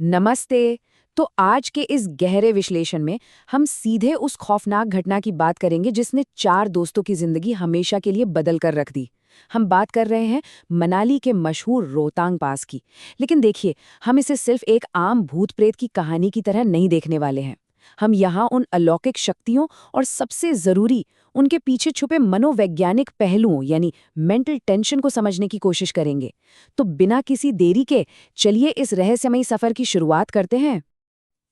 नमस्ते। तो आज के इस गहरे विश्लेषण में हम सीधे उस खौफनाक घटना की बात करेंगे जिसने 4 दोस्तों की जिंदगी हमेशा के लिए बदल कर रख दी। हम बात कर रहे हैं मनाली के मशहूर रोहतांग पास की। लेकिन देखिए, हम इसे सिर्फ एक आम भूत प्रेत की कहानी की तरह नहीं देखने वाले हैं। हम यहाँ उन अलौकिक शक्तियों और सबसे जरूरी उनके पीछे छुपे मनोवैज्ञानिक पहलुओं यानी मेंटल टेंशन को समझने की कोशिश करेंगे। तो बिना किसी देरी के चलिए इस रहस्यमयी सफर की शुरुआत करते हैं।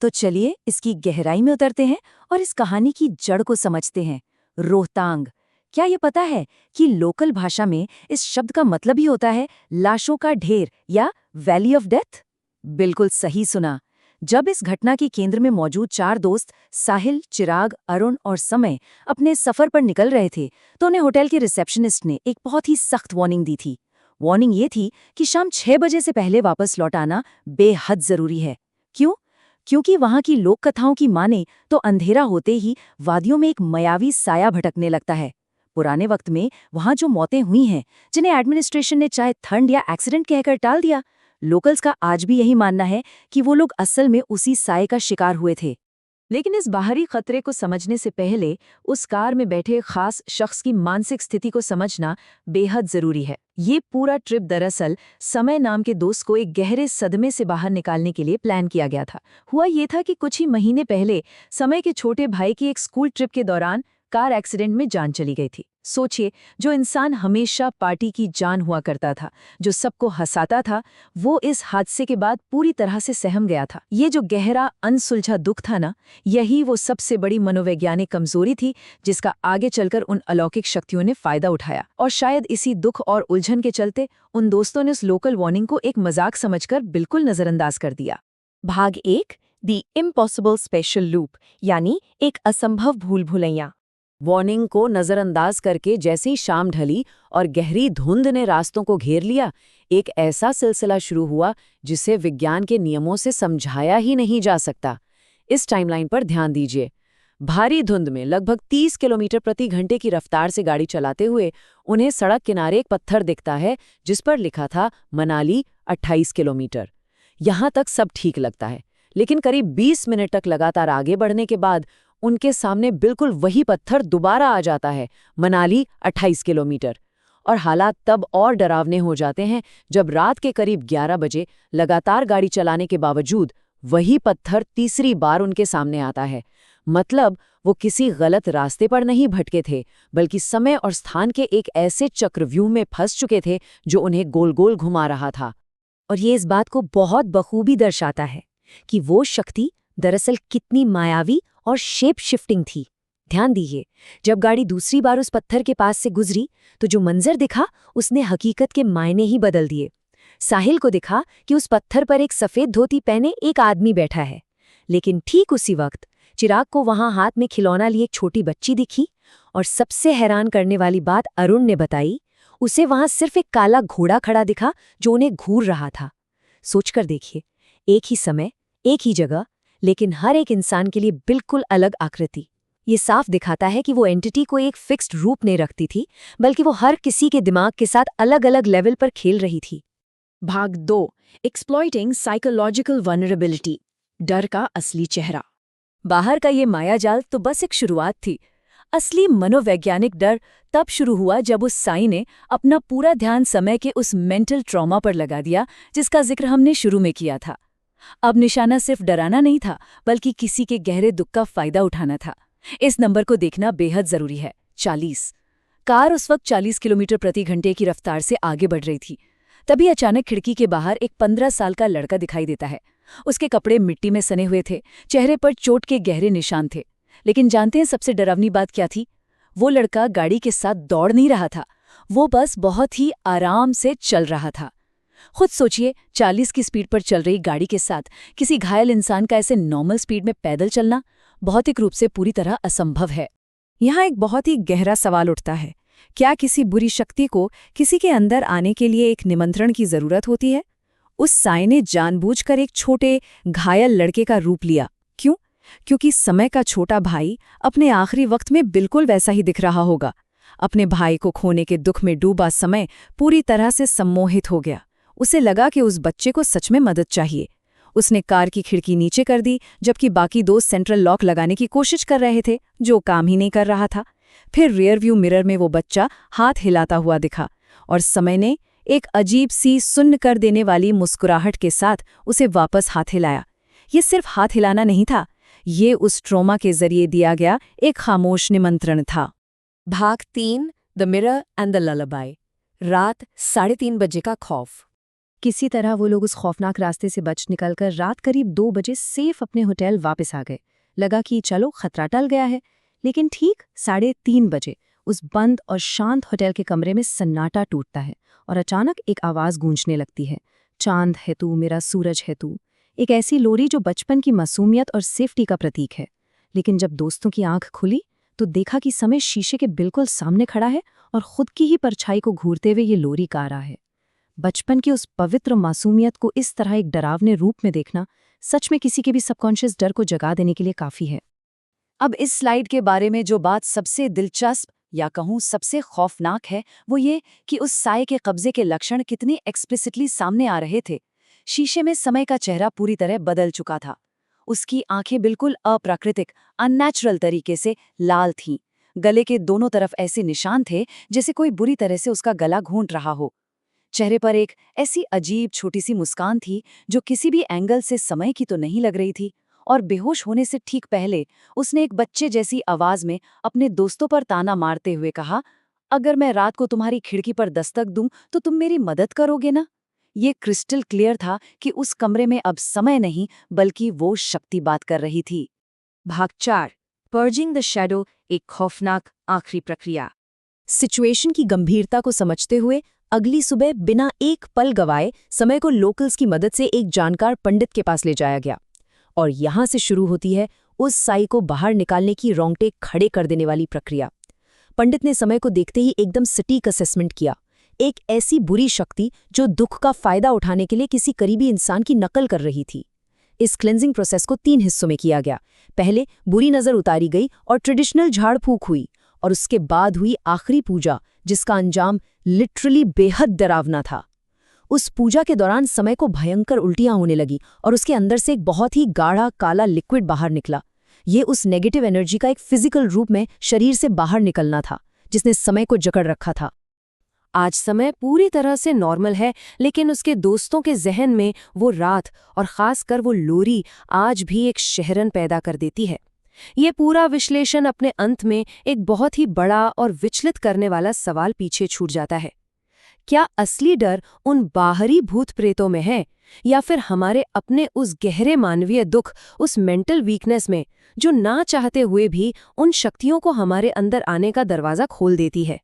तो चलिए इसकी गहराई में उतरते हैं और इस कहानी की जड़ को समझते हैं। रोहतांग, क्या ये पता है कि लोकल भाषा में इस शब्द का मतलब ही होता है लाशों का ढेर या वैली ऑफ डेथ? बिल्कुल सही सुना। जब इस घटना के केंद्र में मौजूद 4 दोस्त साहिल, चिराग, अरुण और समय अपने सफर पर निकल रहे थे, तो उन्हें होटल के रिसेप्शनिस्ट ने एक बहुत ही सख्त वार्निंग दी थी। वार्निंग ये थी कि शाम 6 बजे से पहले वापस लौट आना बेहद जरूरी है। क्यों? क्योंकि वहां की लोक कथाओं की माने तो अंधेरा होते ही वादियों में एक मायावी साया भटकने लगता है। पुराने वक्त में वहां जो मौतें हुई हैं, जिन्हें एडमिनिस्ट्रेशन ने चाहे ठंड या एक्सीडेंट कहकर टाल दिया, लोकल्स का आज भी यही मानना है कि वो लोग असल में उसी साये का शिकार हुए थे। लेकिन इस बाहरी खतरे को समझने से पहले उस कार में बैठे खास शख्स की मानसिक स्थिति को समझना बेहद जरूरी है। ये पूरा ट्रिप दरअसल समय नाम के दोस्त को एक गहरे सदमे से बाहर निकालने के लिए प्लान किया गया था। हुआ ये था कि कुछ ही महीने पहले समय के छोटे भाई की एक स्कूल ट्रिप के दौरान कार एक्सीडेंट में जान चली गई थी। सोचिए, जो इंसान हमेशा पार्टी की जान हुआ करता था, जो सबको हंसाता था, वो इस हादसे के बाद पूरी तरह से सहम गया था। ये जो गहरा अनसुलझा दुख था ना, यही वो सबसे बड़ी मनोवैज्ञानिक कमजोरी थी जिसका आगे चलकर उन अलौकिक शक्तियों ने फायदा उठाया। और शायद इसी दुख और उलझन के चलते उन दोस्तों ने उस लोकल वार्निंग को एक मजाक समझकर बिल्कुल नजरअंदाज कर दिया। भाग 1, दी इम्पॉसिबल स्पेशल लूप, यानी एक असंभव भूल भुलैया। वार्निंग को नजरअंदाज करके जैसे ही शाम ढली और गहरी धुंध ने रास्तों को घेर लिया, एक ऐसा सिलसिला शुरू हुआ जिसे विज्ञान के नियमों से समझाया ही नहीं जा सकता। इस टाइमलाइन पर ध्यान दीजिए। भारी धुंध में लगभग 30 किलोमीटर प्रति घंटे की रफ्तार से गाड़ी चलाते हुए उन्हें सड़क किनारे एक पत्थर दिखता है जिस पर लिखा था मनाली 28 किलोमीटर। यहां तक सब ठीक लगता है, लेकिन करीब 20 मिनट तक लगातार आगे बढ़ने के बाद उनके सामने बिल्कुल वही पत्थर दोबारा आ जाता है, मनाली 28 किलोमीटर। और हालात तब और डरावने हो जाते हैं जब रात के करीब 11 बजे लगातार गाड़ी चलाने के बावजूद वही पत्थर तीसरी बार उनके सामने आता है। मतलब वो किसी गलत रास्ते पर नहीं भटके थे, बल्कि समय और स्थान के एक ऐसे चक्रव्यूह में फंस चुके थे जो उन्हें गोल गोल घुमा रहा था। और ये इस बात को बहुत बखूबी दर्शाता है कि वो शक्ति दरअसल कितनी मायावी और शेप शिफ्टिंग थी। ध्यान दीजिए, जब गाड़ी दूसरी बार उस पत्थर के पास से गुजरी तो जो मंजर दिखा उसने हकीकत के मायने ही बदल दिए। साहिल को दिखा कि उस पत्थर पर एक सफेद धोती पहने एक आदमी बैठा है, लेकिन ठीक उसी वक्त चिराग को वहां हाथ में खिलौना लिए एक छोटी बच्ची दिखी। और सबसे हैरान करने वाली बात अरुण ने बताई, उसे वहां सिर्फ एक काला घोड़ा खड़ा दिखा जो उन्हें घूर रहा था। सोचकर देखिए, एक ही समय, एक ही जगह, लेकिन हर एक इंसान के लिए बिल्कुल अलग आकृति। ये साफ दिखाता है कि वो एंटिटी को एक फिक्स्ड रूप नहीं रखती थी, बल्कि वो हर किसी के दिमाग के साथ अलग अलग लेवल पर खेल रही थी। भाग 2, एक्सप्लॉइटिंग साइकोलॉजिकल वनरेबिलिटी, डर का असली चेहरा। बाहर का ये मायाजाल तो बस एक शुरुआत थी। असली मनोवैज्ञानिक डर तब शुरू हुआ जब उस साई ने अपना पूरा ध्यान समय के उस मेंटल ट्रॉमा पर लगा दिया जिसका जिक्र हमने शुरू में किया था। अब निशाना सिर्फ डराना नहीं था, बल्कि किसी के गहरे दुख का फायदा उठाना था। इस नंबर को देखना बेहद जरूरी है, 40। कार उस वक्त 40 किलोमीटर प्रति घंटे की रफ्तार से आगे बढ़ रही थी। तभी अचानक खिड़की के बाहर एक 15 साल का लड़का दिखाई देता है। उसके कपड़े मिट्टी में सने हुए थे, चेहरे पर चोट के गहरे निशान थे। लेकिन जानते हैं सबसे डरावनी बात क्या थी? वो लड़का गाड़ी के साथ दौड़ नहीं रहा था, वो बस बहुत ही आराम से चल रहा था। खुद सोचिए, 40 की स्पीड पर चल रही गाड़ी के साथ किसी घायल इंसान का ऐसे नॉर्मल स्पीड में पैदल चलना भौतिक रूप से पूरी तरह असंभव है। यहाँ एक बहुत ही गहरा सवाल उठता है, क्या किसी बुरी शक्ति को किसी के अंदर आने के लिए एक निमंत्रण की जरूरत होती है? उस साई ने जानबूझकर एक छोटे घायल लड़के का रूप लिया। क्यों? क्योंकि समय का छोटा भाई अपने आखिरी वक्त में बिल्कुल वैसा ही दिख रहा होगा। अपने भाई को खोने के दुख में डूबा समय पूरी तरह से सम्मोहित हो गया। उसे लगा कि उस बच्चे को सच में मदद चाहिए। उसने कार की खिड़की नीचे कर दी, जबकि बाकी दोस्त सेंट्रल लॉक लगाने की कोशिश कर रहे थे, जो काम ही नहीं कर रहा था। फिर रियर व्यू मिरर में वो बच्चा हाथ हिलाता हुआ दिखा, और समय ने एक अजीब सी सुन्न कर देने वाली मुस्कुराहट के साथ उसे वापस हाथ हिलाया। ये सिर्फ हाथ हिलाना नहीं था, ये उस ट्रॉमा के जरिए दिया गया एक खामोश निमंत्रण था। भाग 3 द मिरर एंड द ललाबाई। रात 3:30 बजे का खौफ। किसी तरह वो लोग उस खौफनाक रास्ते से बच निकलकर रात करीब 2 बजे सेफ अपने होटल वापस आ गए। लगा कि चलो खतरा टल गया है, लेकिन ठीक 3:30 बजे उस बंद और शांत होटल के कमरे में सन्नाटा टूटता है और अचानक एक आवाज गूंजने लगती है, चांद है तू, मेरा सूरज है तू। एक ऐसी लोरी जो बचपन की मासूमियत और सेफ्टी का प्रतीक है। लेकिन जब दोस्तों की आंख खुली तो देखा कि समय शीशे के बिल्कुल सामने खड़ा है और खुद की ही परछाई को घूरते हुए ये लोरी गा रहा है। बचपन की उस पवित्र मासूमियत को इस तरह एक डरावने रूप में देखना सच में किसी के भी सबकॉन्शियस डर को जगा देने के लिए काफी है। अब इस स्लाइड के बारे में जो बात सबसे दिलचस्प या कहूँ सबसे खौफनाक है, वो ये कि उस साए के कब्जे के लक्षण कितने एक्सप्लिसिटली सामने आ रहे थे। शीशे में समय का चेहरा पूरी तरह बदल चुका था। उसकी आंखें बिल्कुल अप्राकृतिक, अननेचुरल तरीके से लाल थीं। गले के दोनों तरफ ऐसे निशान थे जैसे कोई बुरी तरह से उसका गला घोंट रहा हो। चेहरे पर एक ऐसी अजीब छोटी सी मुस्कान थी जो किसी भी एंगल से समय की तो नहीं लग रही थी। और बेहोश होने से ठीक पहले उसने एक बच्चे जैसी आवाज में अपने दोस्तों पर ताना मारते हुए कहा, अगर मैं रात को तुम्हारी खिड़की पर दस्तक दूं तो तुम मेरी मदद करोगे ना? ये क्रिस्टल क्लियर था कि उस कमरे में अब समय नहीं बल्कि वो शक्ति बात कर रही थी। भाग 4 पर्जिंग द शैडो, एक खौफनाक आखिरी प्रक्रिया। सिचुएशन की गंभीरता को समझते हुए अगली सुबह बिना एक पल गवाए समय को लोकल्स की मदद से एक जानकार पंडित के पास ले जाया गया। और यहां से शुरू होती है उस साई को बाहर निकालने की रोंगटे खड़े कर देने वाली प्रक्रिया। पंडित ने समय को देखते ही एकदम सटीक असेसमेंट किया। एक ऐसी बुरी शक्ति जो दुख का फायदा उठाने के लिए किसी करीबी इंसान की नकल कर रही थी। इस क्लेंजिंग प्रोसेस को 3 हिस्सों में किया गया। पहले बुरी नजर उतारी गई और ट्रेडिशनल झाड़ फूक हुई, और उसके बाद हुई आखिरी पूजा, जिसका अंजाम लिटरली बेहद डरावना था। उस पूजा के दौरान समय को भयंकर उल्टियां होने लगी और उसके अंदर से एक बहुत ही गाढ़ा काला लिक्विड बाहर निकला। ये उस नेगेटिव एनर्जी का एक फिजिकल रूप में शरीर से बाहर निकलना था, जिसने समय को जकड़ रखा था। आज समय पूरी तरह से नॉर्मल है, लेकिन उसके दोस्तों के जहन में वो रात और खासकर वो लोरी आज भी एक शहरन पैदा कर देती है। ये पूरा विश्लेषण अपने अंत में एक बहुत ही बड़ा और विचलित करने वाला सवाल पीछे छूट जाता है। क्या असली डर उन बाहरी भूत प्रेतों में है, या फिर हमारे अपने उस गहरे मानवीय दुख, उस मेंटल वीकनेस में, जो ना चाहते हुए भी उन शक्तियों को हमारे अंदर आने का दरवाज़ा खोल देती है?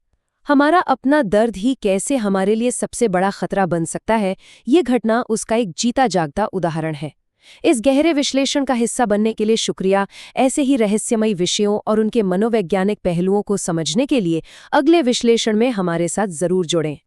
हमारा अपना दर्द ही कैसे हमारे लिए सबसे बड़ा खतरा बन सकता है, ये घटना उसका एक जीता जागता उदाहरण है। इस गहरे विश्लेषण का हिस्सा बनने के लिए शुक्रिया। ऐसे ही रहस्यमयी विषयों और उनके मनोवैज्ञानिक पहलुओं को समझने के लिए अगले विश्लेषण में हमारे साथ जरूर जुड़ें।